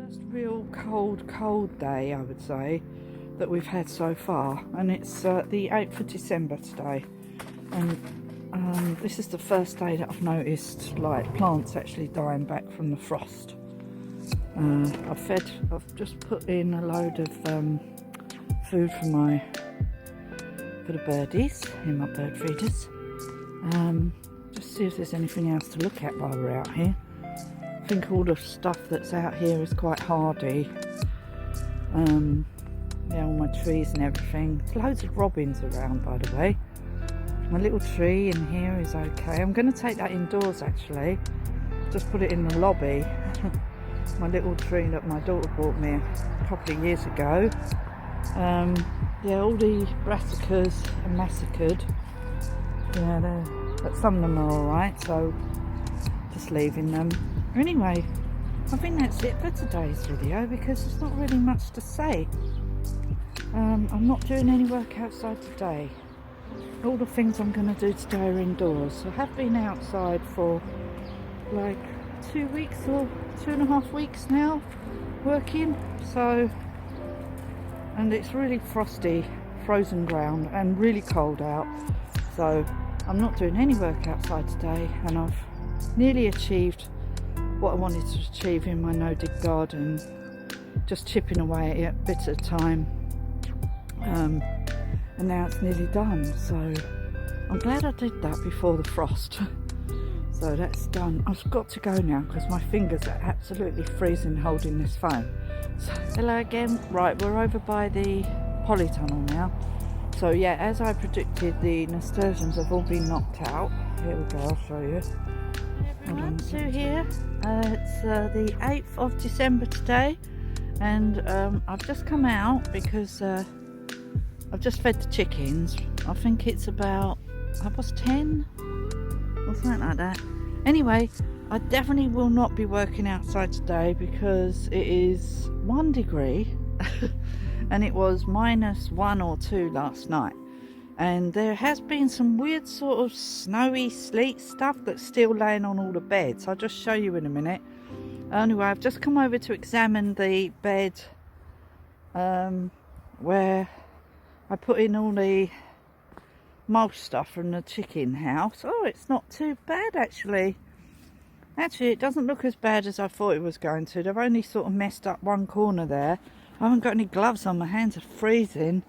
First real cold day, I would say, that we've had so far, and it's the 8th of December today, and this is the first day that I've noticed like plants actually dying back from the frost. I've just put in a load of food for the birdies in my bird feeders. Just see if there's anything else to look at while we're out here. I think all the stuff that's out here is quite hardy. Yeah, all my trees and everything. There's loads of robins around, by the way. My little tree in here is okay. I'm going to take that indoors actually. Just put it in the lobby. My little tree that my daughter bought me a couple of years ago. Yeah, all the brassicas are massacred. Yeah, but some of them are alright, so just leaving them. Anyway, I think that's it for today's video because there's not really much to say. I'm not doing any work outside today. All the things I'm going to do today are indoors. I have been outside for like 2 weeks or 2.5 weeks now working, so, and it's really frosty, frozen ground and really cold out, so I'm not doing any work outside today, and I've nearly achieved what I wanted to achieve in my no-dig garden, just chipping away at it a bit at a time, and now it's nearly done, so I'm glad I did that before the frost. So that's done. I've got to go now because my fingers are absolutely freezing holding this phone. So, hello again. Right, we're over by the polytunnel now. So yeah, as I predicted, the nasturtiums have all been knocked out. Here we go, I'll show you. Everyone, Sue here. It's the 8th of December today, and I've just come out because I've just fed the chickens. I think it's about 10 or something like that. Anyway, I definitely will not be working outside today because it is 1 degree and it was -1 or 2 last night, and there has been some weird sort of snowy sleet stuff that's still laying on all the beds. I'll just show you in a minute. Anyway, I've just come over to examine the bed where I put in all the mulch stuff from the chicken house. Oh, it's not too bad actually. Actually, it doesn't look as bad as I thought it was going to. They've only sort of messed up one corner there. I haven't got any gloves on, my hands are freezing.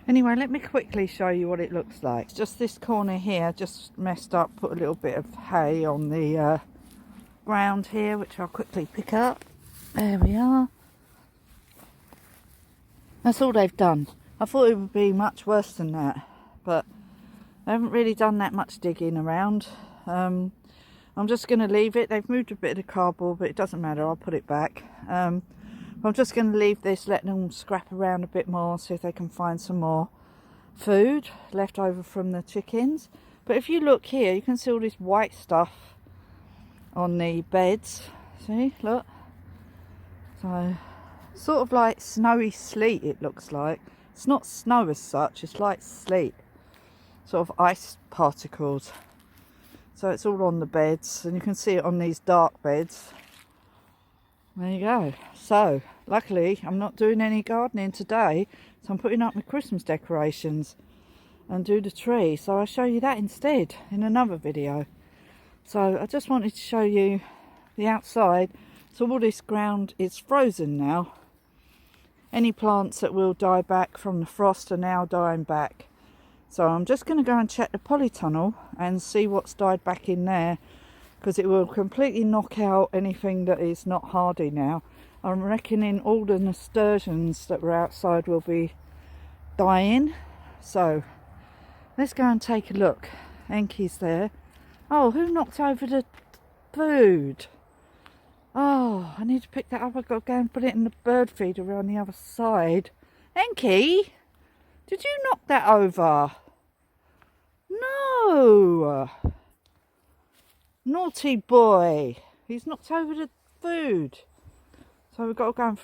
Anyway, let me quickly show you what it looks like. Just this corner here, just messed up, put a little bit of hay on the ground here, which I'll quickly pick up. There we are. That's all they've done. I thought it would be much worse than that, but I haven't really done that much digging around. I'm just going to leave it. They've moved a bit of the cardboard, but it doesn't matter. I'll put it back. I'm just going to leave this, let them scrap around a bit more, see if they can find some more food left over from the chickens. But if you look here, you can see all this white stuff on the beds. See, look. So, sort of like snowy sleet it looks like. It's not snow as such, it's like sleet. Sort of ice particles. So it's all on the beds, and you can see it on these dark beds. There you go. So luckily I'm not doing any gardening today, so I'm putting up my Christmas decorations and do the tree, so I'll show you that instead in another video. So I just wanted to show you the outside. So all this ground is frozen now. Any plants that will die back from the frost are now dying back. So I'm just going to go and check the polytunnel and see what's died back in there, because it will completely knock out anything that is not hardy now. I'm reckoning all the nasturtiums that were outside will be dying. So let's go and take a look. Enki's there. Oh, who knocked over the food? Oh, I need to pick that up. I've got to go and put it in the bird feeder on the other side. Enki, did you knock that over? No! Naughty boy. He's knocked over the food. So we've got to go and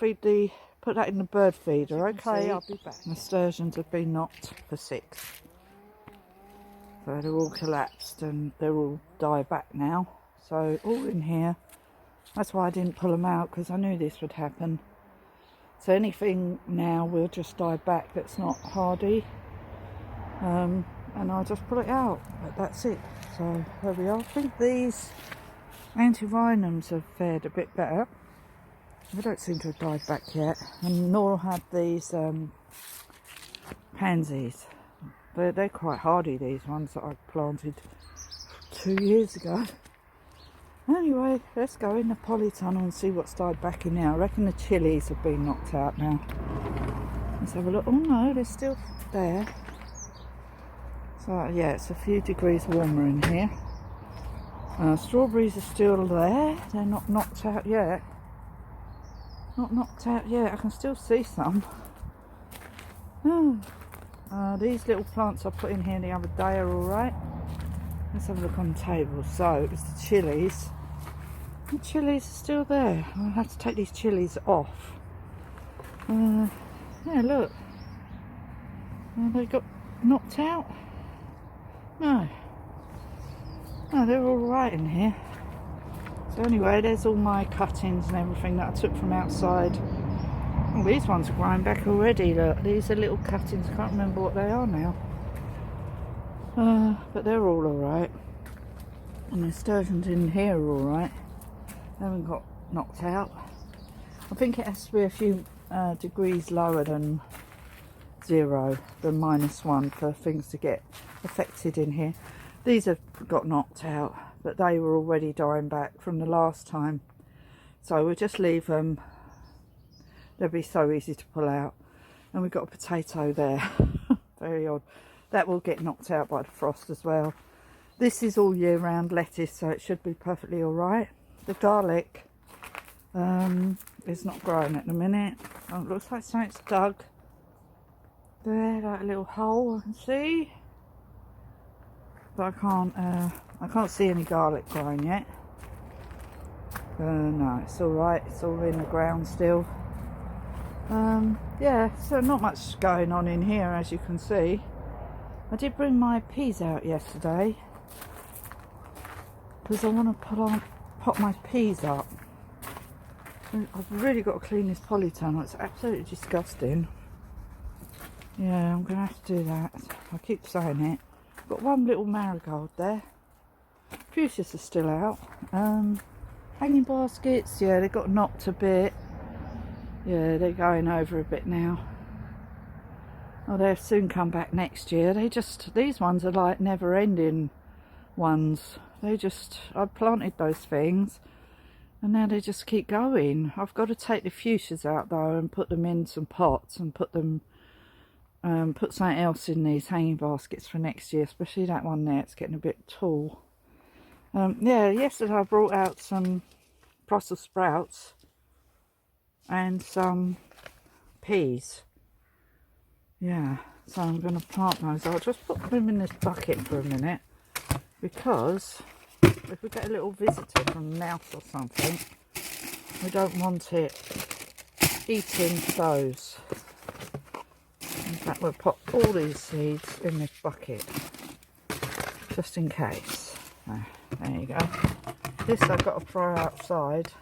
put that in the bird feeder. Okay, I'll be back. Nasturtiums have been knocked for 6. So they're all collapsed and they're all die back now. So all in here. That's why I didn't pull them out, because I knew this would happen. So anything now will just die back that's not hardy. And I'll just pull it out, but that's it. So there we are. I think these antirrhinums have fared a bit better. They don't seem to have died back yet, and nor have these pansies. They're quite hardy, these ones that I planted 2 years ago. Anyway, let's go in the polytunnel and see what's died back in now. I reckon the chilies have been knocked out now. Let's have a look. Oh no, they're still there. So yeah, it's a few degrees warmer in here. Strawberries are still there. They're not knocked out yet. Not knocked out yet. I can still see some. These little plants I put in here the other day are alright. Let's have a look on the table. So it's the chilies. The chilies are still there. I'll have to take these chilies off. Yeah, look. They got knocked out? No. No, they're all right in here. So anyway, there's all my cuttings and everything that I took from outside. Oh, these ones are growing back already. Look, these are little cuttings. I can't remember what they are now. But they're all alright. And the sturgeons in here are alright. They haven't got knocked out. I think it has to be a few degrees lower than 0, than -1, for things to get affected in here. These have got knocked out, but they were already dying back from the last time. So we'll just leave them. They'll be so easy to pull out. And we've got a potato there. Very odd. That will get knocked out by the frost as well. This is all year round lettuce, so it should be perfectly alright. The garlic is not growing at the minute. Oh, it looks like something's dug. There, like a little hole I can see. But I can't see any garlic growing yet. No, it's alright. It's all in the ground still. Yeah, so not much going on in here, as you can see. I did bring my peas out yesterday because I want to pop my peas up. I've really got to clean this polytunnel. It's absolutely disgusting. Yeah, I'm going to have to do that. I keep saying it. Got one little marigold there. Fuchsias are still out. Hanging baskets, yeah, they got knocked a bit. Yeah, they're going over a bit now. Oh, they'll soon come back next year. These ones are like never-ending ones. I planted those things, and now they just keep going. I've got to take the fuchsias out though and put them in some pots and put something else in these hanging baskets for next year, especially that one there. It's getting a bit tall. Yeah, yesterday I brought out some Brussels sprouts and some peas. Yeah, so I'm going to plant those. I'll just put them in this bucket for a minute, because if we get a little visitor from a mouse or something, we don't want it eating those. In fact, we'll put all these seeds in this bucket, just in case. There you go. This I've got to throw outside.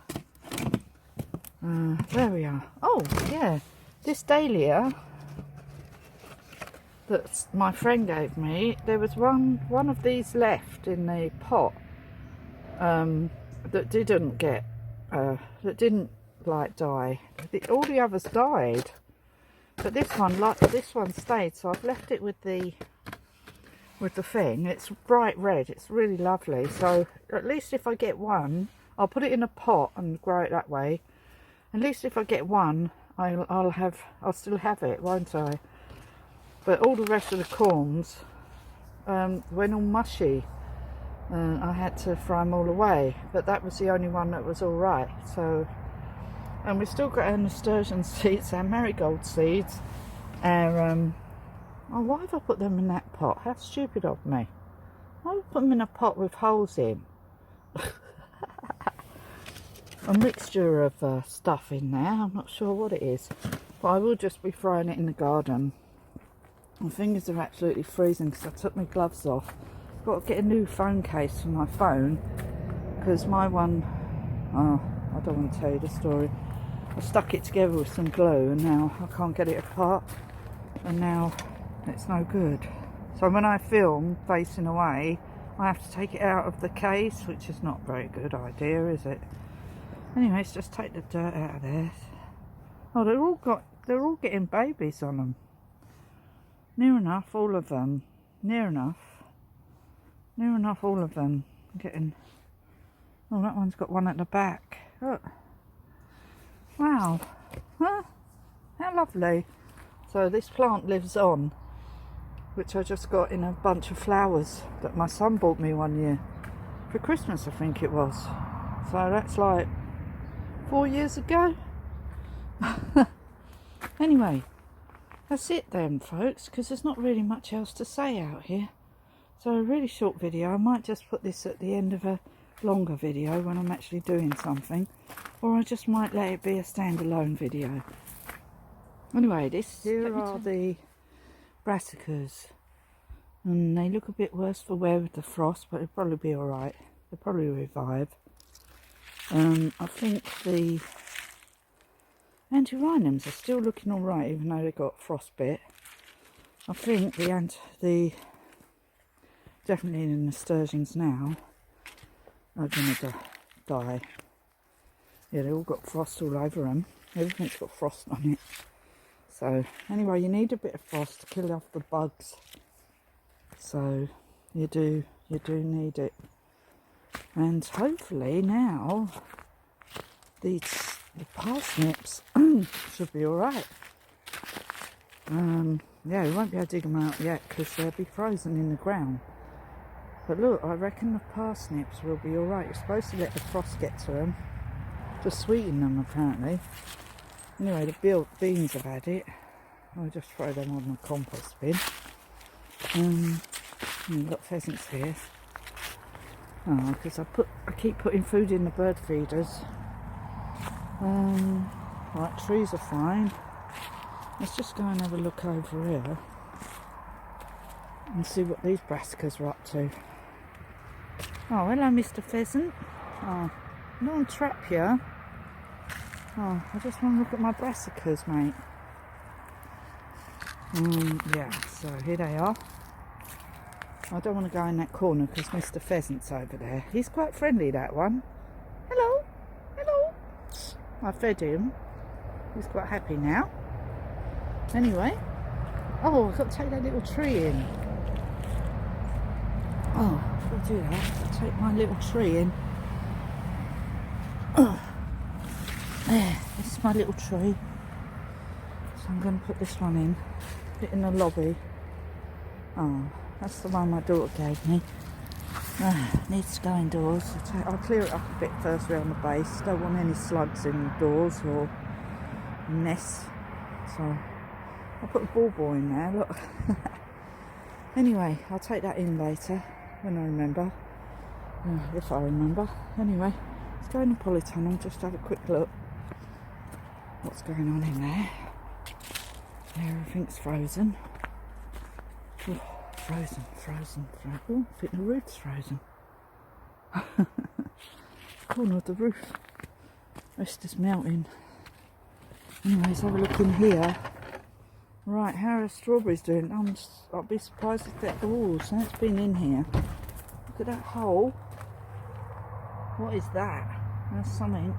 There we are. Oh, yeah. This dahlia that my friend gave me, there was one of these left in the pot that didn't like die. All the others died, but this one stayed. So I've left it with the thing. It's bright red. It's really lovely. So at least if I get one, I'll put it in a pot and grow it that way. At least if I get one, I'll still have it, won't I? But all the rest of the corns went all mushy. I had to throw them all away. But that was the only one that was all right. So, and we've still got our nasturtium seeds, our marigold seeds, our oh, why have I put them in that pot? How stupid of me! Why have I put them in a pot with holes in? A mixture of stuff in there. I'm not sure what it is, but I will just be throwing it in the garden. My fingers are absolutely freezing because I took my gloves off. Got to get a new phone case for my phone because my one, oh, I don't want to tell you the story. I stuck it together with some glue and now I can't get it apart, and now it's no good. So when I film facing away, I have to take it out of the case, which is not a very good idea, is it? Anyway, let's just take the dirt out of there. Oh, they're all getting babies on them. Near enough, all of them. Near enough, all of them. Getting. Oh, that one's got one at the back. Look. Wow. Huh? How lovely. So this plant lives on, which I just got in a bunch of flowers that my son bought me one year for Christmas, I think it was. So that's like 4 years ago. Anyway, that's it then, folks, because there's not really much else to say out here. So a really short video. I might just put this at the end of a longer video when I'm actually doing something, or I just might let it be a standalone video. Anyway, here are the brassicas, and they look a bit worse for wear with the frost, but they'll probably be alright. They'll probably revive. I think the antirrhinums are still looking alright, even though they got frostbite. I think the definitely the nasturtiums now are going to die. Yeah, they all got frost all over them. Everything's got frost on it. So anyway, you need a bit of frost to kill off the bugs. So you do need it. And hopefully now the parsnips should be alright. Yeah, we won't be able to dig them out yet because they'll be frozen in the ground. But look, I reckon the parsnips will be alright. You're supposed to let the frost get to them to sweeten them, apparently. Anyway, the beans have had it. I'll just throw them on the compost bin. We've got pheasants here. Oh, because I keep putting food in the bird feeders. Right, trees are fine. Let's just go and have a look over here and see what these brassicas are up to. Oh, hello, Mr. Pheasant. Oh, I don't want to trap you. Oh, I just want to look at my brassicas, mate. Yeah, so here they are. I don't want to go in that corner because Mr. Pheasant's over there. He's quite friendly, that one. Hello, hello. I fed him. He's quite happy now. Anyway. Oh, I've got to take that little tree in. Oh, I've got to do that. I've got to take my little tree in. Oh. There, this is my little tree. So I'm going to put this one in. Put it in the lobby. Oh, that's the one my daughter gave me. Needs to go indoors. I'll clear it up a bit first around the base. Don't want any slugs indoors or nests. So I'll put a ball in there, look. Anyway, I'll take that in later when I remember. If I remember. Anyway, let's go in the polytunnel, just have a quick look. What's going on in there? Everything's frozen. Oh, frozen. Oh, I think the roof's frozen. Corner of the roof. Rest is melting. Anyways, have a look in here. Right, how are the strawberries doing? I'll be surprised if they're... Oh, something's been in here. Look at that hole. What is that? There's something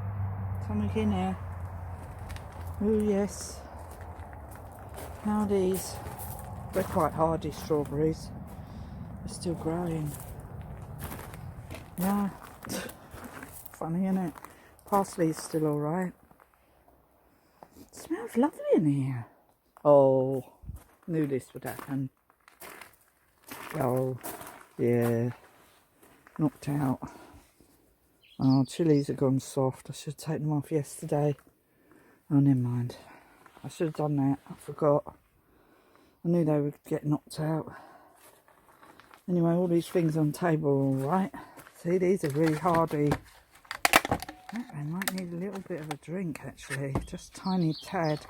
in here. Oh yes. How are these? They're quite hardy strawberries. They're still growing. Yeah. Funny, isn't it? Parsley's still alright. It smells lovely in here. Oh, knew this would happen. Oh, yeah. Knocked out. Oh, chilies have gone soft. I should have taken them off yesterday. Oh, never mind. I should have done that. I forgot. I knew they would get knocked out. Anyway, all these things on the table are alright. See, these are really hardy. I might need a little bit of a drink, actually. Just a tiny tad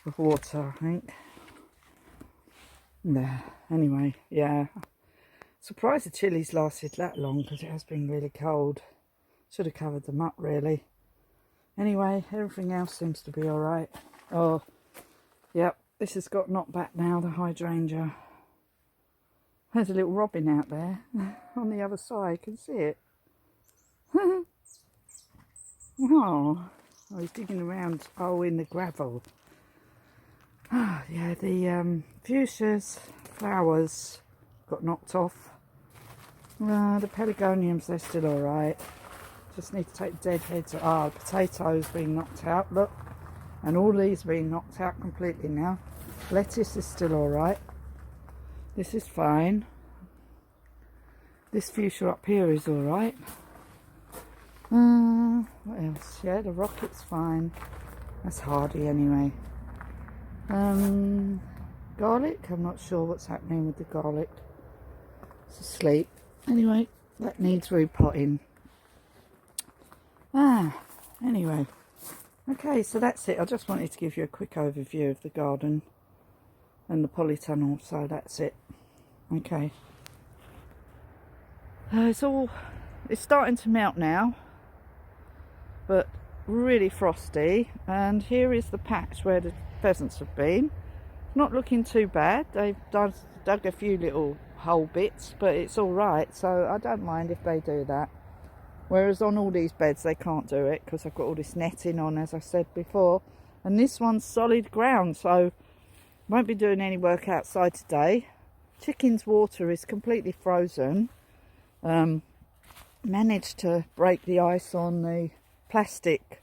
of water, I think. There. Anyway, yeah. Surprised the chilies lasted that long because it has been really cold. Should have covered them up, really. Anyway, everything else seems to be alright. Oh, yep, this has got knocked back now, the hydrangea. There's a little robin out there on the other side, can see it. Oh, he's digging around, in the gravel. Ah, yeah, the fuchsias, flowers got knocked off. The pelargoniums, they're still alright. Just need to take dead heads. The potatoes being knocked out, look. And all these being knocked out completely now. Lettuce is still alright. This is fine. This fuchsia up here is alright. What else? Yeah, the rocket's fine. That's hardy anyway. Garlic, I'm not sure what's happening with the garlic. It's asleep. Anyway, that needs repotting. Anyway. Okay, so that's it. I just wanted to give you a quick overview of the garden and the polytunnel, so that's it. Okay. It's starting to melt now, but really frosty. And here is the patch where the pheasants have been. Not looking too bad. They've dug a few little hole bits, but it's all right, so I don't mind if they do that. Whereas on all these beds they can't do it because I've got all this netting on, as I said before, and this one's solid ground, so won't be doing any work outside today. Chicken's water is completely frozen. Managed to break the ice on the plastic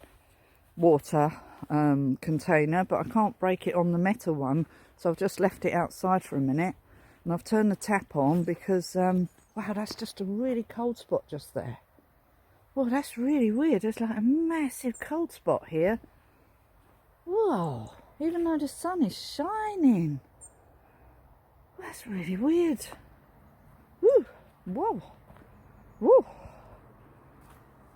water container, but I can't break it on the metal one, so I've just left it outside for a minute, and I've turned the tap on because wow, that's just a really cold spot just there. Well, that's really weird. There's like a massive cold spot here. Whoa, even though the sun is shining. That's really weird. Woo, whoa, whoa.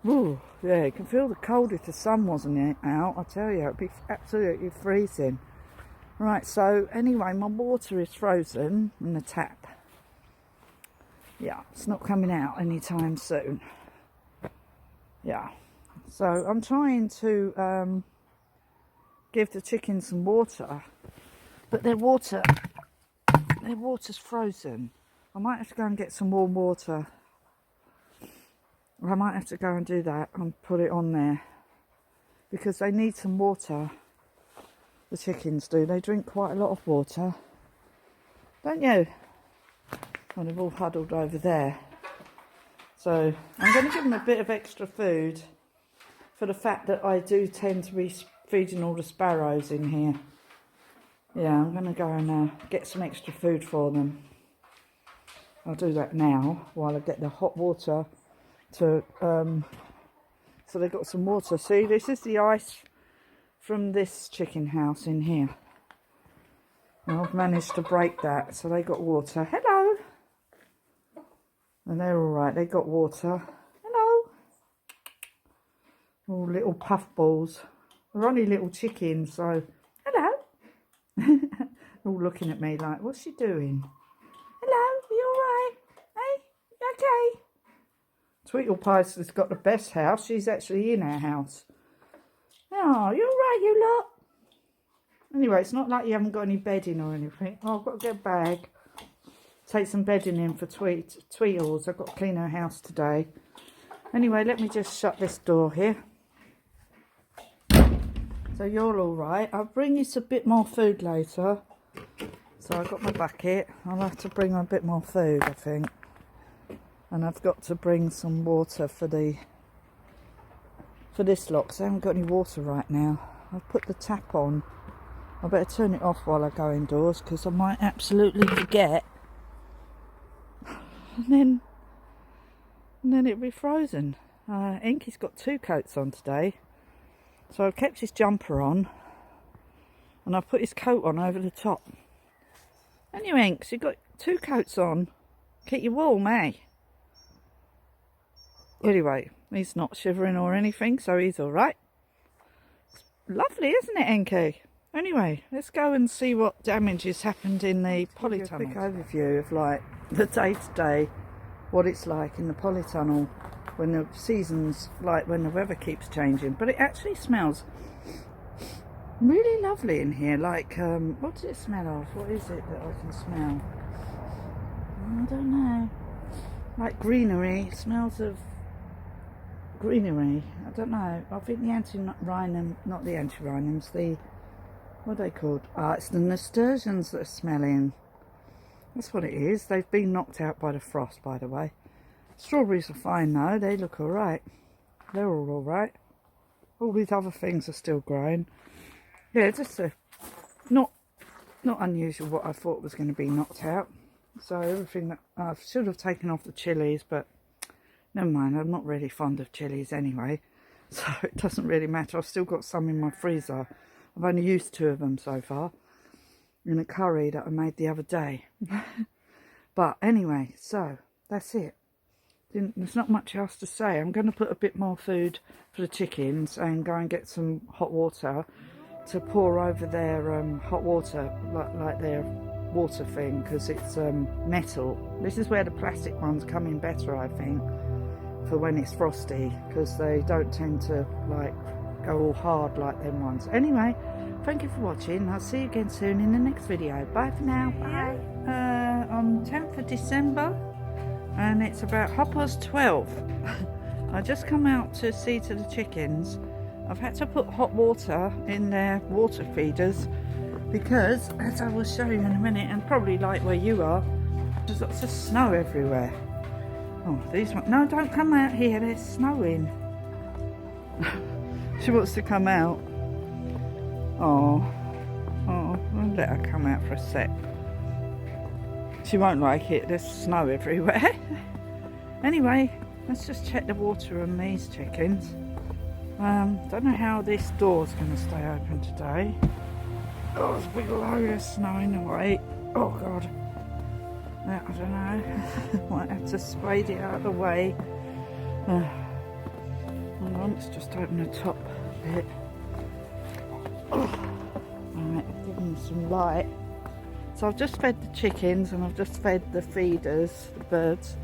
Woo, yeah, you can feel the cold if the sun wasn't out. I tell you, it'd be absolutely freezing. Right, so anyway, my water is frozen in the tap. Yeah, it's not coming out anytime soon. Yeah, so I'm trying to give the chickens some water, but their water's frozen. I might have to go and get some warm water. I might have to go and do that and put it on there because they need some water. The chickens do. They drink quite a lot of water, don't you? And they've all huddled over there. So I'm going to give them a bit of extra food for the fact that I do tend to be feeding all the sparrows in here. Yeah, I'm going to go and get some extra food for them. I'll do that now while I get the hot water to so they've got some water. See, this is the ice from this chicken house in here, and I've managed to break that, so they got water. Hello. And they're all right. They got water. Hello. All little puff balls. They're only little chickens, so hello. All looking at me like, what's she doing? Hello, you all right? Hey, you okay? Tweedlepie's has got the best house. She's actually in our house. Oh, you all right, you lot? Anyway, it's not like you haven't got any bedding or anything. Oh, I've got to get a bag. Take some bedding in for Tweedles. I've got to clean her house today. Anyway, let me just shut this door here. So you're all right. I'll bring you a bit more food later. So I've got my bucket. I'll have to bring a bit more food, I think. And I've got to bring some water for this lot, because I haven't got any water right now. I've put the tap on. I better turn it off while I go indoors, because I might absolutely forget. And then it'll be frozen. Inky's got 2 coats on today, so I've kept his jumper on, and I've put his coat on over the top. Anyway, Inks, you've got 2 coats on. Keep you warm, eh? Anyway, he's not shivering or anything, so he's all right. It's lovely, isn't it, Inky? Anyway, let's go and see what damage has happened in the polytunnel. A quick overview of like the day-to-day, what it's like in the polytunnel when the seasons, like when the weather keeps changing. But it actually smells really lovely in here. Like, what does it smell of? What is it that I can smell? I don't know. Like greenery. It smells of greenery. I don't know. I think the anti-rhinum, not the anti-rhinums, the, what are they called? It's the nasturtiums that are smelling. That's what it is. They've been knocked out by the frost, by the way. Strawberries are fine though. They look alright. They're all alright. All these other things are still growing. Yeah, just a not unusual what I thought was going to be knocked out. So everything that I should have taken off the chilies, but never mind. I'm not really fond of chilies anyway, so it doesn't really matter. I've still got some in my freezer. I've only used 2 of them so far in a curry that I made the other day. But anyway, so that's it. There's not much else to say. I'm going to put a bit more food for the chickens and go and get some hot water to pour over their hot water, like their water thing, because it's metal. This is where the plastic ones come in better, I think, for when it's frosty, because they don't tend to like go all hard like them ones. Anyway, thank you for watching. I'll see you again soon in the next video. Bye for now. Bye. On 10th of December, and it's about 12:30. I just come out to see to the chickens. I've had to put hot water in their water feeders because, as I will show you in a minute, and probably like where you are, there's lots of snow everywhere. Oh, these ones. No, don't come out here. There's snowing. She wants to come out. Oh, I'll let her come out for a sec. She won't like it. There's snow everywhere. Anyway, let's just check the water on these chickens. Don't know how this door's going to stay open today. Oh, there's a big load of snow in the way. Oh God. I don't know. Might have to spade it out of the way. Hold on, let's just open the top bit. Alright, give them some light. So I've just fed the chickens and I've just fed the feeders, the birds.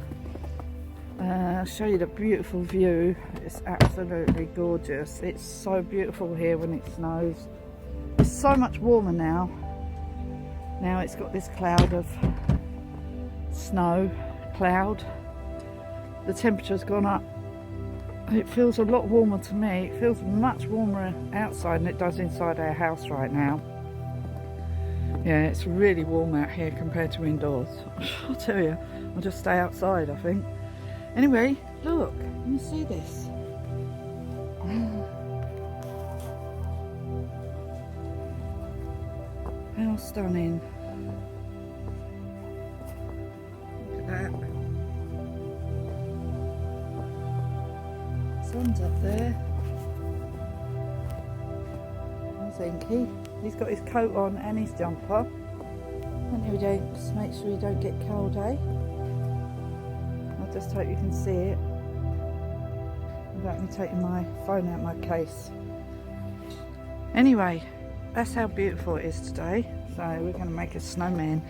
I'll show you the beautiful view. It's absolutely gorgeous. It's so beautiful here when it snows. It's so much warmer now. Now it's got this cloud of snow cloud. The temperature's gone up. It feels a lot warmer to me. It feels much warmer outside than it does inside our house right now. Yeah, it's really warm out here compared to indoors. I'll tell you, I'll just stay outside, I think. Anyway, look, can you see this? How stunning. Look at that. Sun's up there. There's Inky. He's got his coat on and his jumper. And here we go, just make sure you don't get cold, eh? I just hope you can see it without me taking my phone out my case. Anyway, that's how beautiful it is today. So we're going to make a snowman,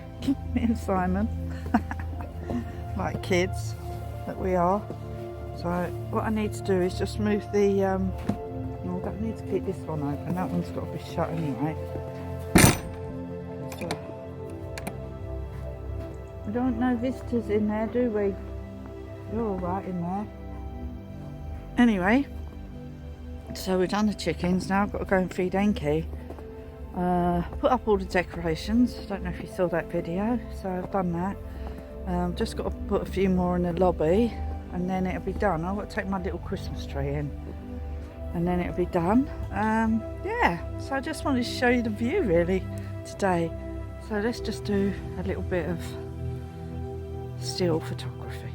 me and Simon, like kids that we are. So what I need to do is just move the, no, I don't need to keep this one open, that one's got to be shut anyway. So, we don't want no visitors in there, do we? You're alright in there. Anyway, so we've done the chickens, now I've got to go and feed Enki. Put up all the decorations. I don't know if you saw that video, so I've done that. Just got to put a few more in the lobby and then it'll be done. I've got to take my little Christmas tree in and then it'll be done. Yeah, so I just wanted to show you the view really today. So let's just do a little bit of still photography.